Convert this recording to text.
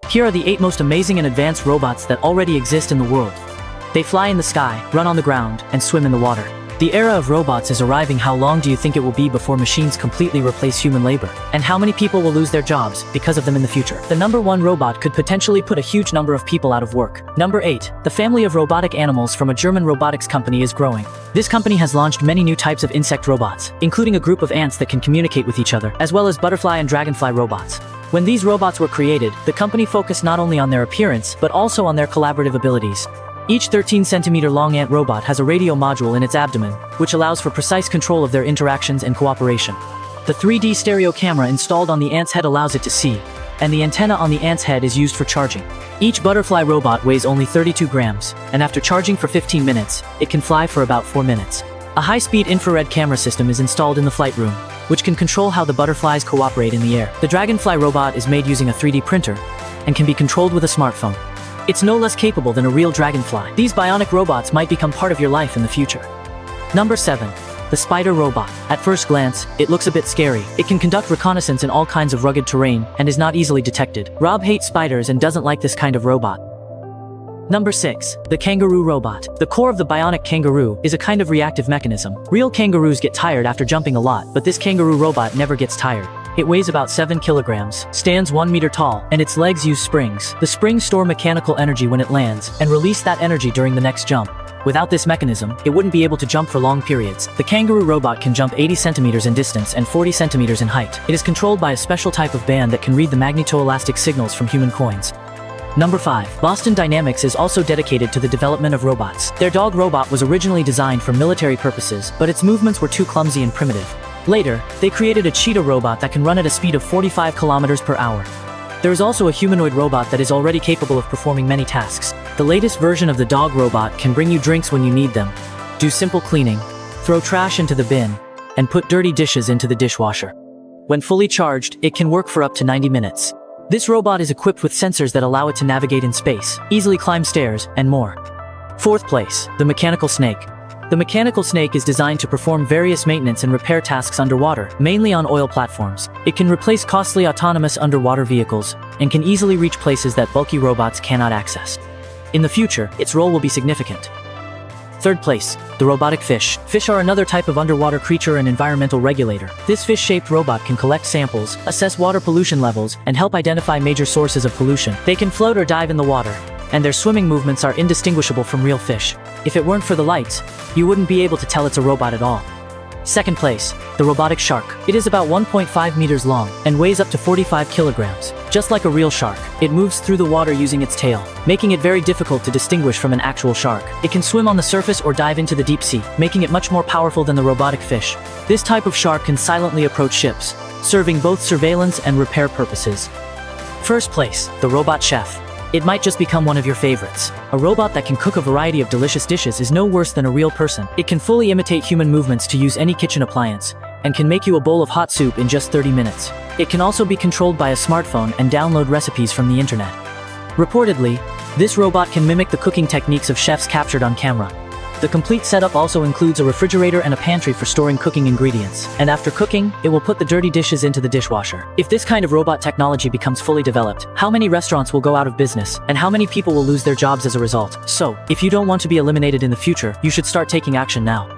Here are the 8 most amazing and advanced robots that already exist in the world. They fly in the sky, run on the ground, and swim in the water. The era of robots is arriving. How long do you think it will be before machines completely replace human labor? And how many people will lose their jobs because of them in the future? The number 1 robot could potentially put a huge number of people out of work. Number 8. The family of robotic animals from a German robotics company is growing. This company has launched many new types of insect robots, including a group of ants that can communicate with each other, as well as butterfly and dragonfly robots. When these robots were created, the company focused not only on their appearance, but also on their collaborative abilities. Each 13-centimeter long ant robot has a radio module in its abdomen, which allows for precise control of their interactions and cooperation. The 3D stereo camera installed on the ant's head allows it to see, and the antenna on the ant's head is used for charging. Each butterfly robot weighs only 32 grams, and after charging for 15 minutes, it can fly for about 4 minutes. A high-speed infrared camera system is installed in the flight room, which can control how the butterflies cooperate in the air. The dragonfly robot is made using a 3D printer, and can be controlled with a smartphone. It's no less capable than a real dragonfly. These bionic robots might become part of your life in the future. Number 7. The spider robot. At first glance, it looks a bit scary. It can conduct reconnaissance in all kinds of rugged terrain, and is not easily detected. Rob hates spiders and doesn't like this kind of robot. Number 6. The kangaroo robot. The core of the bionic kangaroo is a kind of reactive mechanism. Real kangaroos get tired after jumping a lot, but this kangaroo robot never gets tired. It weighs about 7 kilograms, stands 1 meter tall, and its legs use springs. The springs store mechanical energy when it lands, and release that energy during the next jump. Without this mechanism, it wouldn't be able to jump for long periods. The kangaroo robot can jump 80 centimeters in distance and 40 centimeters in height. It is controlled by a special type of band that can read the magnetoelastic signals from human coins. Number 5. Boston Dynamics is also dedicated to the development of robots. Their dog robot was originally designed for military purposes, but its movements were too clumsy and primitive. Later, they created a cheetah robot that can run at a speed of 45 kilometers per hour. There is also a humanoid robot that is already capable of performing many tasks. The latest version of the dog robot can bring you drinks when you need them, do simple cleaning, throw trash into the bin, and put dirty dishes into the dishwasher. When fully charged, it can work for up to 90 minutes. This robot is equipped with sensors that allow it to navigate in space, easily climb stairs, and more. 4th place, the mechanical snake. The mechanical snake is designed to perform various maintenance and repair tasks underwater, mainly on oil platforms. It can replace costly autonomous underwater vehicles, and can easily reach places that bulky robots cannot access. In the future, its role will be significant. 3rd place, the robotic fish. Fish are another type of underwater creature and environmental regulator. This fish-shaped robot can collect samples, assess water pollution levels, and help identify major sources of pollution. They can float or dive in the water, and their swimming movements are indistinguishable from real fish. If it weren't for the lights, you wouldn't be able to tell it's a robot at all. 2nd place, the robotic shark. It is about 1.5 meters long, and weighs up to 45 kilograms. Just like a real shark, it moves through the water using its tail, making it very difficult to distinguish from an actual shark. It can swim on the surface or dive into the deep sea, making it much more powerful than the robotic fish. This type of shark can silently approach ships, serving both surveillance and repair purposes. 1st place, the robot chef. It might just become one of your favorites. A robot that can cook a variety of delicious dishes is no worse than a real person. It can fully imitate human movements to use any kitchen appliance, and can make you a bowl of hot soup in just 30 minutes. It can also be controlled by a smartphone and download recipes from the internet. Reportedly, this robot can mimic the cooking techniques of chefs captured on camera. The complete setup also includes a refrigerator and a pantry for storing cooking ingredients. And after cooking, it will put the dirty dishes into the dishwasher. If this kind of robot technology becomes fully developed, how many restaurants will go out of business, and how many people will lose their jobs as a result? So, if you don't want to be eliminated in the future, you should start taking action now.